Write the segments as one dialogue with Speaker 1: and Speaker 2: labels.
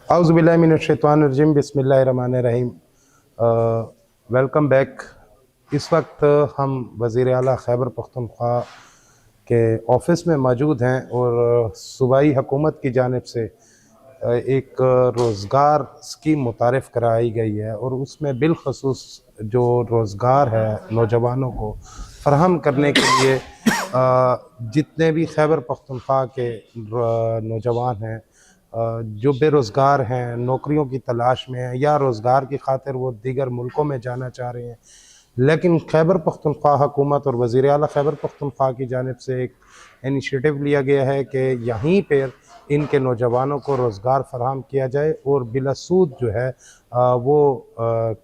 Speaker 1: औज़ुबिल्लाहिमिनश्शैतानिर्रजीम बिस्मिल्लाहिर्रहमानिर्रहीम। Welcome back. इस वक्त हम वज़ीर आला खैबर पख्तूनख्वा के ऑफ़िस में मौजूद हैं और सूबाई हुकूमत की जानिब से एक रोज़गार स्कीम मुतारिफ़ कराई गई है और उसमें बिलख़ुसूस जो रोज़गार है नौजवानों को फ़राहम करने के लिए जितने भी खैबर पख्तूनख्वा के नौजवान हैं जो बेरोज़गार हैं, नौकरियों की तलाश में हैं या रोज़गार की खातिर वो दीगर मुल्कों में जाना चाह रहे हैं, लेकिन खैबर पख्तूनख्वा हुकूमत और वज़ीर आला खैबर पख्तूनख्वा की जानिब से एक इनिशिएटिव लिया गया है कि यहीं पर इनके नौजवानों को रोज़गार फ़राहम किया जाए और बिला सूद जो है वो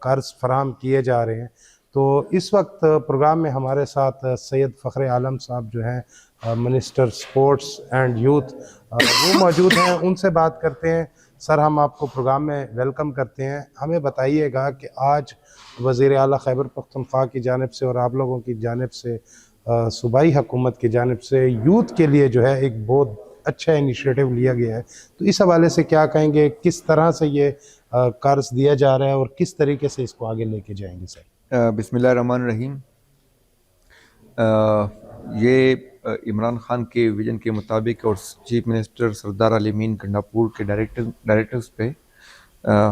Speaker 1: कर्ज़ फ़राहम किए जा रहे हैं। तो इस वक्त प्रोग्राम में हमारे साथ सैयद फ़ख्र आलम साहब जो हैं मिनिस्टर स्पोर्ट्स एंड यूथ वो मौजूद हैं, उनसे बात करते हैं। सर, हम आपको प्रोग्राम में वेलकम करते हैं। हमें बताइएगा कि आज वज़ीर आला खैबर पख्तूनख्वा की जानिब से और आप लोगों की जानिब से सूबाई हुकूमत की जानिब से यूथ के लिए जो है एक बहुत अच्छा इनिशिएटिव लिया गया है, तो इस हवाले से क्या कहेंगे, किस तरह से ये कर्ज़ दिया जा रहा है और किस तरीके से इसको आगे लेके जाएंगे सर?
Speaker 2: बिस्मिल्लाहिर्रहमानिर्रहीम। ये इमरान खान के विजन के मुताबिक और चीफ मिनिस्टर सरदार अली मीन गंडापुर के डायरेक्टर्स पे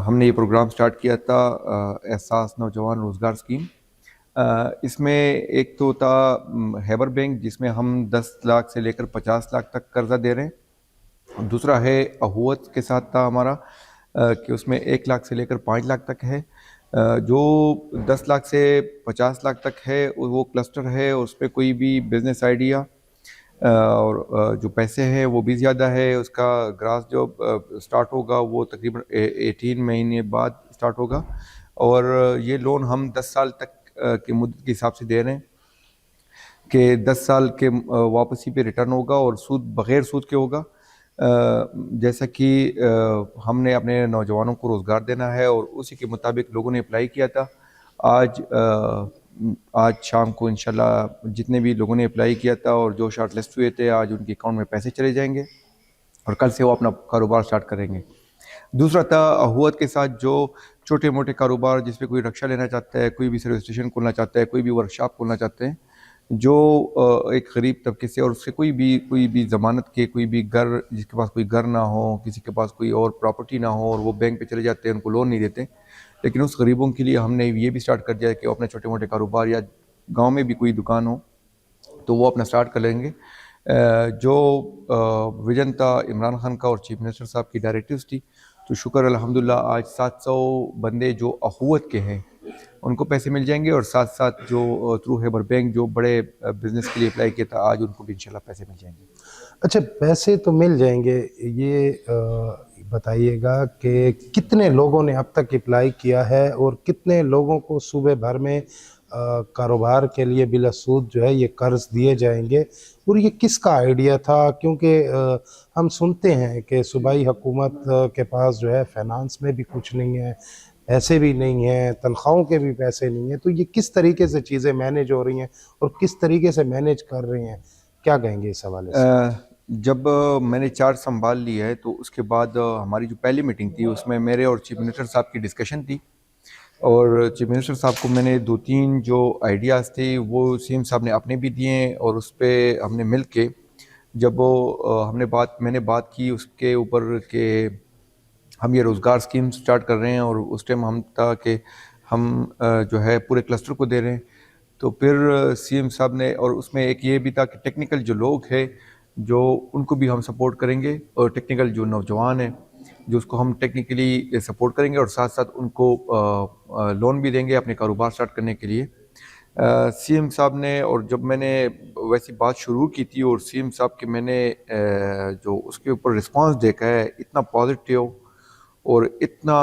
Speaker 2: हमने ये प्रोग्राम स्टार्ट किया था, एहसास नौजवान रोज़गार स्कीम। इसमें एक तो था हैबर बैंक, जिसमें हम 10 लाख से लेकर 50 लाख तक कर्जा दे रहे हैं। दूसरा है अहूवत के साथ था हमारा, कि उसमें 1 लाख से लेकर 5 लाख तक है। जो 10 लाख से 50 लाख तक है वो क्लस्टर है, उस पर कोई भी बिजनेस आइडिया और जो पैसे हैं वो भी ज़्यादा है। उसका ग्रास जो स्टार्ट होगा वो तकरीबन 18 महीने बाद स्टार्ट होगा और ये लोन हम 10 साल तक की मुद्दत के हिसाब से दे रहे हैं कि 10 साल के वापसी पे रिटर्न होगा और सूद बग़ैर सूद के होगा। जैसा कि हमने अपने नौजवानों को रोज़गार देना है और उसी के मुताबिक लोगों ने अप्लाई किया था। आज शाम को इंशाल्लाह जितने भी लोगों ने अप्लाई किया था और जो शॉर्ट लिस्ट हुए थे, आज उनके अकाउंट में पैसे चले जाएंगे और कल से वो अपना कारोबार स्टार्ट करेंगे। दूसरा था अहूवत के साथ जो छोटे मोटे कारोबार, जिस पे कोई रक्षा लेना चाहता है, कोई भी सर्विस स्टेशन खोलना चाहता है, कोई भी वर्कशॉप खोलना चाहते हैं, जो एक गरीब तबके से और उससे कोई भी ज़मानत के, कोई भी घर, जिसके पास कोई घर ना हो, किसी के पास कोई और प्रॉपर्टी ना हो और वो बैंक पे चले जाते हैं, उनको लोन नहीं देते। लेकिन उस गरीबों के लिए हमने ये भी स्टार्ट कर दिया है कि वो अपने छोटे मोटे कारोबार या गाँव में भी कोई दुकान हो तो वो अपना स्टार्ट कर लेंगे। जो विजन था इमरान खान का और चीफ मिनिस्टर साहब की डायरेक्टिव्स थी, तो शुक्र अल्हम्दुलिल्लाह आज 700 बंदे जो अखुवत के हैं उनको पैसे मिल जाएंगे और साथ साथ जो थ्रू हैबर बैंक जो बड़े बिजनेस के लिए अप्लाई किया था, आज उनको भी इंशाल्लाह पैसे मिल जाएंगे।
Speaker 1: अच्छा, पैसे तो मिल जाएंगे, ये बताइएगा कि कितने लोगों ने अब तक अप्लाई किया है और कितने लोगों को सूबे भर में कारोबार के लिए बिला सूद जो है ये कर्ज दिए जाएंगे और ये किसका आइडिया था? क्योंकि हम सुनते हैं कि सूबाई हुकूमत के पास जो है फाइनेंस में भी कुछ नहीं है, पैसे भी नहीं हैं, तनख्वाहों के भी पैसे नहीं हैं, तो ये किस तरीके से चीज़ें मैनेज हो रही हैं और किस तरीके से मैनेज कर रही हैं, क्या कहेंगे इस हवाले से?
Speaker 2: जब मैंने चार्ज संभाल लिया है तो उसके बाद हमारी जो पहली मीटिंग थी उसमें मेरे और चीफ मिनिस्टर साहब की डिस्कशन थी और चीफ मिनिस्टर साहब को मैंने 2-3 जो आइडियाज़ थे वो सीएम साहब ने अपने भी दिए और उस पर हमने मिल के जब वो मैंने बात की उसके ऊपर कि हम ये रोज़गार स्कीम स्टार्ट कर रहे हैं और उस टाइम हम था कि हम जो है पूरे क्लस्टर को दे रहे हैं। तो फिर सीएम साहब ने, और उसमें एक ये भी था कि टेक्निकल जो लोग हैं जो उनको भी हम सपोर्ट करेंगे और टेक्निकल जो नौजवान हैं जो उसको हम टेक्निकली सपोर्ट करेंगे और साथ साथ उनको लोन भी देंगे अपने कारोबार स्टार्ट करने के लिए। सीएम साहब ने, और जब मैंने वैसी बात शुरू की थी और सीएम साहब के मैंने जो उसके ऊपर रिस्पांस देखा है इतना पॉजिटिव और इतना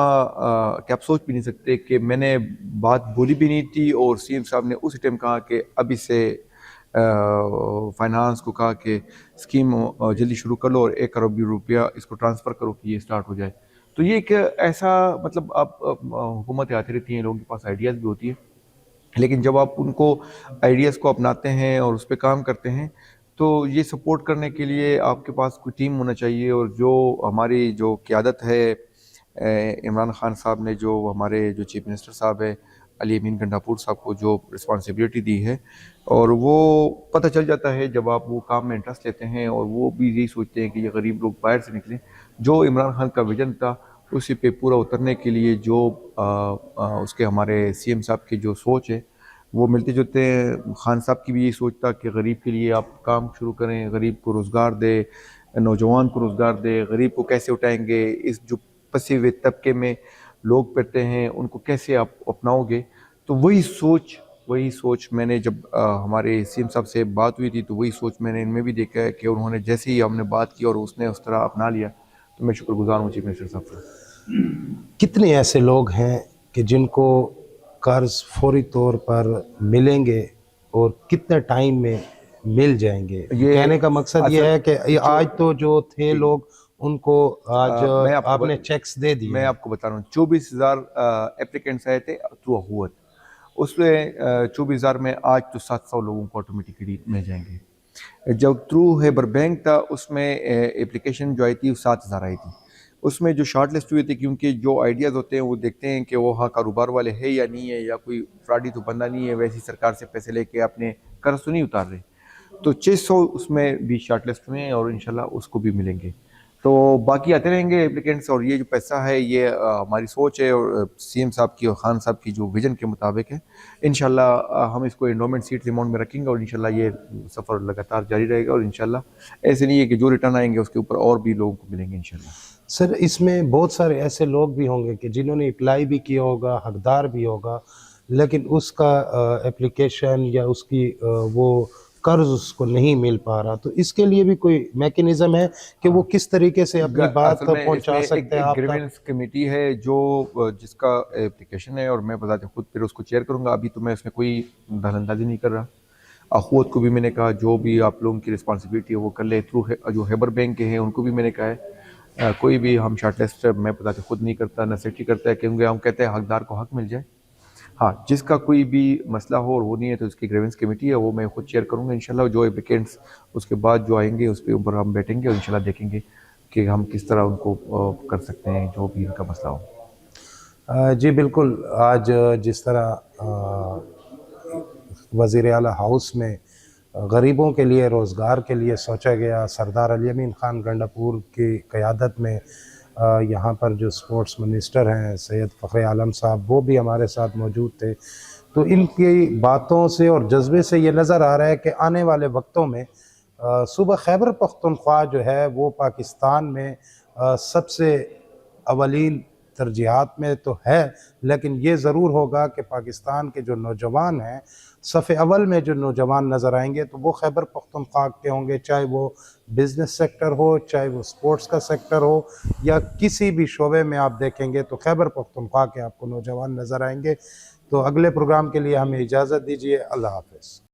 Speaker 2: कि आप सोच भी नहीं सकते कि मैंने बात बोली भी नहीं थी और सीएम साहब ने उसी टाइम कहा कि अभी से फाइनेंस को कहा कि स्कीम जल्दी शुरू कर लो और 1 करोड़ रुपया इसको ट्रांसफ़र करो कि ये स्टार्ट हो जाए। तो ये एक ऐसा मतलब आप हुकूमतें आती रहती हैं, लोगों के पास आइडियाज़ भी होती है, लेकिन जब आप उनको आइडियाज़ को अपनाते हैं और उस पर काम करते हैं तो ये सपोर्ट करने के लिए आपके पास कोई टीम होना चाहिए। और जो हमारी जो क़यादत है عمران خان صاحب نے جو ہمارے جو چیف منسٹر صاحب ہے علی امین گنڈاپور صاحب کو جو رسپانسبلٹی دی ہے، اور وہ پتہ چل جاتا ہے جب آپ وہ کام میں انٹرسٹ لیتے ہیں اور وہ بھی یہی سوچتے ہیں کہ یہ غریب لوگ باہر سے نکلیں. جو عمران خان کا ویژن تھا اسی پہ پورا اترنے کے لیے جو اس کے ہمارے سی ایم صاحب کی جو سوچ ہے وہ ملتے جلتے ہیں. خان صاحب کی بھی یہی سوچ تھا کہ غریب کے لیے آپ کام شروع کریں، غریب کو روزگار دے، نوجوان کو روزگار دے. غریب کو کیسے اٹھائیں گے، اس جو پسے ہوئے طبقے میں لوگ پڑتے ہیں ان کو کیسے آپ اپناؤ گے. تو وہی سوچ میں نے جب ہمارے سی ایم صاحب سے بات ہوئی تھی تو وہی سوچ میں نے ان میں بھی دیکھا ہے کہ انہوں نے جیسے ہی ہم نے بات کی اور اس نے اس طرح اپنا لیا. تو میں شکر گزار ہوں چیف منسٹر صاحب کا.
Speaker 1: کتنے ایسے لوگ ہیں کہ جن کو قرض فوری طور پر ملیں گے اور کتنے ٹائم میں مل جائیں گے؟ کہنے کا مقصد یہ ہے کہ آج تو جو تھے لوگ ان کو آج آپ نے چیکس دے دیے.
Speaker 2: میں آپ کو بتا رہا ہوں 24,000 اپلیکینٹس آئے تھے تھرو اخوت. اس میں 24,000 میں آج تو 700 لوگوں کو آٹومیٹکلی مل جائیں گے. جب تھرو ہیبر بینک تھا اس میں اپلیکیشن جو آئی تھی وہ 7,000 آئی تھی. اس میں جو شارٹ لسٹ ہوئے تھے کیونکہ جو آئیڈیاز ہوتے ہیں وہ دیکھتے ہیں کہ وہ ہاں کاروبار والے ہے یا نہیں ہے، یا کوئی فراڈی تو بندہ نہیں ہے، ویسی سرکار سے پیسے لے کے اپنے قرض تو نہیں اتار رہے. تو 600 اس میں بھی شارٹ لسٹ ہوئے ہیں اور انشاءاللہ اس کو بھی ملیں گے. تو باقی آتے رہیں گے اپلیکینٹس. اور یہ جو پیسہ ہے یہ ہماری سوچ ہے اور سی ایم صاحب کی اور خان صاحب کی جو ویژن کے مطابق ہے. انشاءاللہ ہم اس کو انڈومنٹ سیٹس اماؤنٹ میں رکھیں گے اور انشاءاللہ یہ سفر لگاتار جاری رہے گا. اور انشاءاللہ ایسے نہیں ہے کہ جو ریٹرن آئیں گے اس کے اوپر اور بھی لوگوں کو ملیں گے انشاءاللہ.
Speaker 1: سر اس میں بہت سارے ایسے لوگ بھی ہوں گے کہ جنہوں نے اپلائی بھی کیا ہوگا، حقدار بھی ہوگا، لیکن اس کا اپلیکیشن یا اس کی وہ قرض اس کو نہیں مل پا رہا. تو اس کے لیے بھی کوئی میکنزم ہے کہ وہ کس طریقے سے اپنی بات پہنچا سکتے ہیں آپ تک؟
Speaker 2: گریونس کمیٹی ہے جو جس کا اپلیکیشن ہے اور میں بذات خود پھر اس کو چیئر کروں گا. ابھی تو میں اس میں کوئی دخل اندازی نہیں کر رہا. اخوت کو بھی میں نے کہا جو بھی آپ لوگوں کی رسپانسبلٹی ہے وہ کر لے. تھرو جو ہیبر بینک کے ہیں ان کو بھی میں نے کہا ہے کوئی بھی ہم شارٹ لسٹ میں بذات خود نہیں کرتا، نہ سیکٹری کرتا ہے، کیونکہ ہم کہتے ہیں حقدار کو حق مل جائے. ہاں جس کا کوئی بھی مسئلہ ہو اور وہ نہیں ہے تو اس کی گریونس کمیٹی ہے وہ میں خود چیئر کروں گا انشاءاللہ. جو اپلیکینٹس اس کے بعد جو آئیں گے اس پہ اوپر ہم بیٹھیں گے اور انشاءاللہ دیکھیں گے کہ ہم کس طرح ان کو کر سکتے ہیں جو بھی ان کا مسئلہ ہو.
Speaker 1: جی بالکل. آج جس طرح وزیر اعلیٰ ہاؤس میں غریبوں کے لیے روزگار کے لیے سوچا گیا، سردار علی امین خان گنڈاپور کی قیادت میں یہاں پر جو سپورٹس منسٹر ہیں سید فخر عالم صاحب وہ بھی ہمارے ساتھ موجود تھے. تو ان کی باتوں سے اور جذبے سے یہ نظر آ رہا ہے کہ آنے والے وقتوں میں صوبہ خیبر پختونخوا جو ہے وہ پاکستان میں سب سے اولین ترجیحات میں تو ہے، لیکن یہ ضرور ہوگا کہ پاکستان کے جو نوجوان ہیں صف اول میں جو نوجوان نظر آئیں گے تو وہ خیبر پختونخوا کے ہوں گے، چاہے وہ بزنس سیکٹر ہو، چاہے وہ سپورٹس کا سیکٹر ہو، یا کسی بھی شعبے میں آپ دیکھیں گے تو خیبر پختونخوا کے آپ کو نوجوان نظر آئیں گے. تو اگلے پروگرام کے لیے ہمیں اجازت دیجیے. اللہ حافظ.